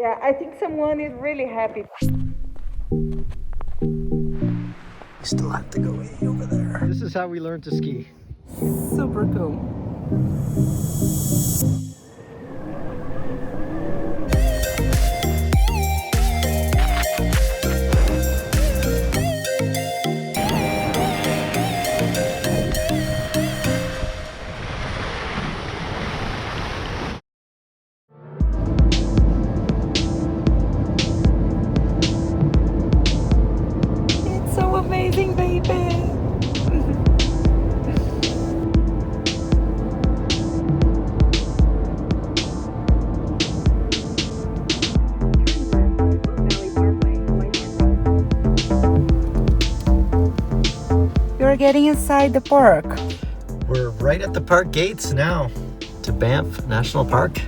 Yeah, I think someone is really happy. You still have to go way over there. This is how we learn to ski. Super cool. It's so amazing, baby. You're getting inside the park. We're right at the park gates now to Banff National Park.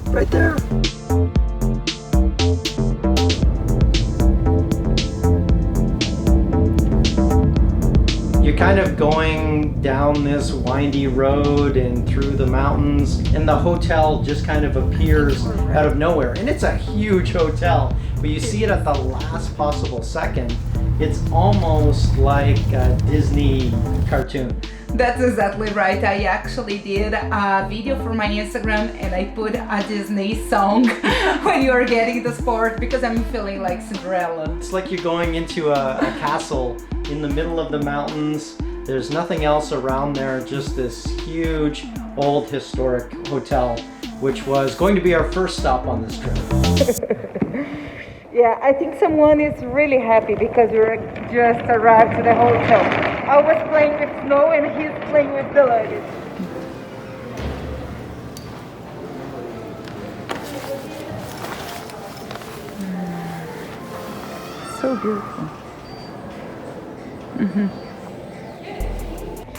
Right there. You're kind of going down this windy road and through the mountains, and the hotel just kind of appears out of nowhere. And it's a huge hotel, but you see it at the last possible second. It's almost like a Disney cartoon. That's exactly right. I actually did a video for my Instagram and I put a Disney song when you're getting the sport because I'm feeling like Cinderella. It's like you're going into a castle in the middle of the mountains. There's nothing else around there, just this huge old historic hotel, which was going to be our first stop on this trip. Yeah, I think someone is really happy because we're just arrived to the hotel. I was playing with snow and he's playing with the luggage. So beautiful.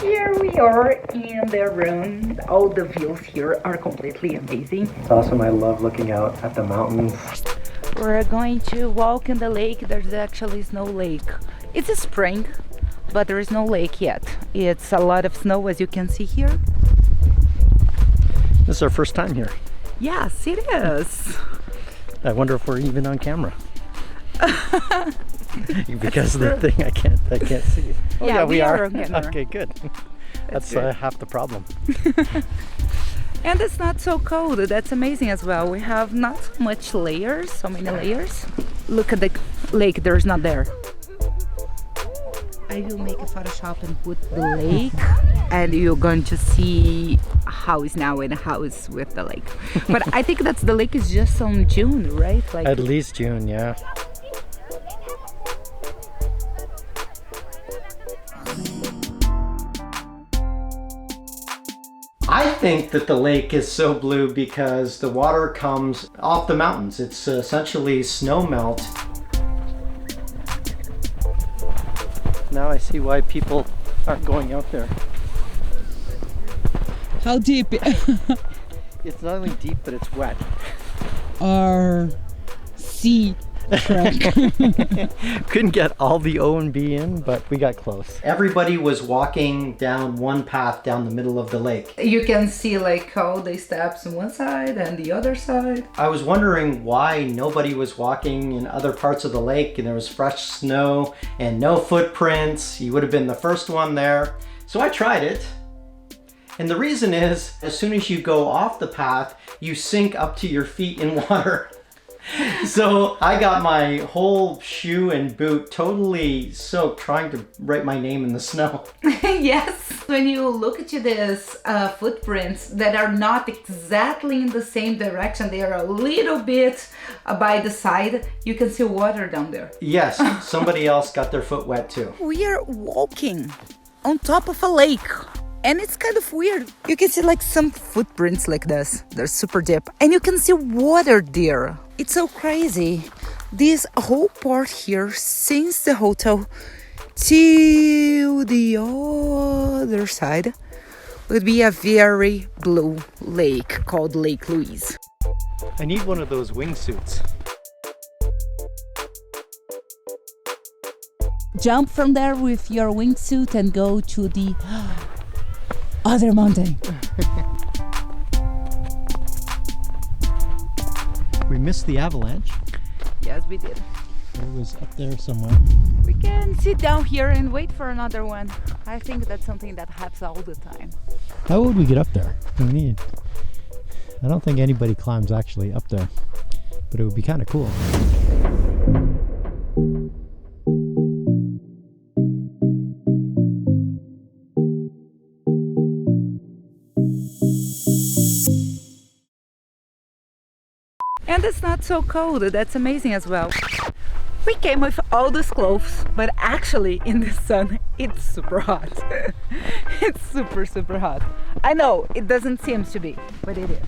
Here we are in the room. All the views here are completely amazing. It's awesome. I love looking out at the mountains. We're going to walk in the lake. There's actually no lake. It's a spring, but there is no lake yet. It's a lot of snow, as you can see here. This is our first time here. Yes, it is. I wonder if we're even on camera. Because of the thing I can't see. Oh, Yeah, we are on camera. Okay, good. That's good. half the problem. And it's not so cold. That's amazing as well. We have not so much layers, so many layers. Look at the lake. There's not there. I will make a Photoshop and put the lake, and you're going to see how it's now and how it's with the lake. But I think that's the lake is just on June, right? Like At least June, yeah. I think that the lake is so blue because the water comes off the mountains. It's essentially snow melt. Now I see why people aren't going out there. How deep? It's not only deep, but it's wet. Our sea track. Couldn't get all the O and B in, but we got close. Everybody was walking down one path down the middle of the lake. you can see like all the steps on one side and the other side. I was wondering why nobody was walking in other parts of the lake and there was fresh snow and no footprints. You would have been the first one there. So I tried it. And the reason is, as soon as you go off the path, you sink up to your feet in water. So I got my whole shoe and boot totally soaked trying to write my name in the snow. Yes, when you look at these footprints that are not exactly in the same direction, they are a little bit by the side, you can see water down there. Yes, somebody else got their foot wet too. We are walking on top of a lake. And it's kind of weird. You can see like some footprints like this. They're super deep. And you can see water there. It's so crazy. This whole part here, since the hotel to the other side, would be a very blue lake called Lake Louise. I need one of those wingsuits. Jump from there with your wingsuit and go to the other mountain. We We missed the avalanche. Yes, we did. It was up there somewhere. We can sit down here and wait for another one. I think that's something that happens all the time. How would we get up there? I don't think anybody climbs actually up there, but it would be kind of cool. And it's not so cold. That's amazing as well. We came with all these clothes, but actually in the sun, it's super hot. It's super hot. I know it doesn't seem to be, but it is.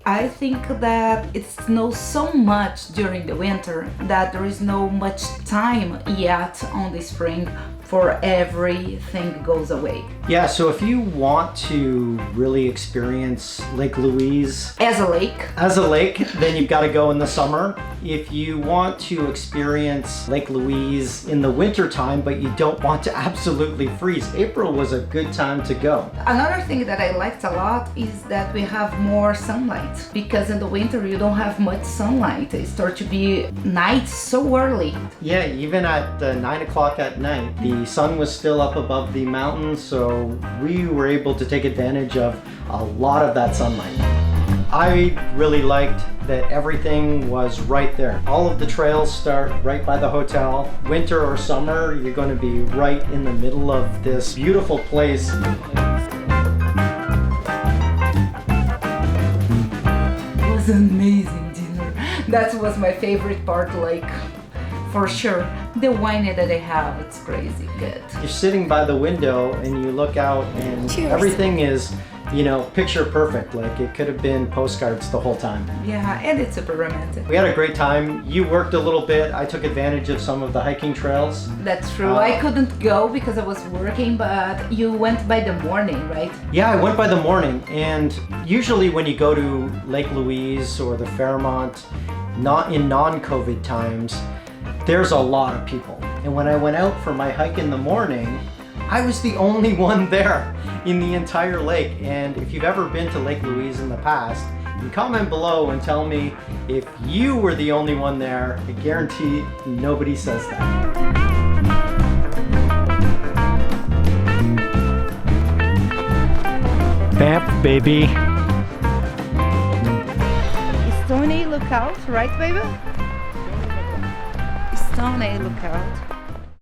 I think that it snows so much during the winter that there is no much time yet on the spring for everything goes away. Yeah, so if you want to really experience Lake Louise As a lake, then you've got to go in the summer. If you want to experience Lake Louise in the winter time, but you don't want to absolutely freeze, April was a good time to go. Another thing that I liked a lot is that we have more sunlight, because in the winter you don't have much sunlight. It starts to be night so early. Yeah, even at 9 o'clock at night, the sun was still up above the mountains, so we were able to take advantage of a lot of that sunlight. I really liked that everything was right there. All of the trails start right by the hotel. Winter or summer, you're going to be right in the middle of this beautiful place. It was an amazing dinner. That was my favorite part, like, for sure. The wine that they have, it's crazy good. You're sitting by the window and you look out and Cheers. Everything is, picture perfect. Like it could have been postcards the whole time. Yeah, and it's super romantic. We had a great time. You worked a little bit. I took advantage of some of the hiking trails. That's true. I couldn't go because I was working, but you went by the morning, right? Yeah, I went by the morning, and usually when you go to Lake Louise or the Fairmont, not in non-COVID times, there's a lot of people. And when I went out for my hike in the morning, I was the only one there in the entire lake. And if you've ever been to Lake Louise in the past, you can comment below and tell me if you were the only one there. I guarantee nobody says that. Banff, baby. Stony Lookout, right, baby? Stony Lookout.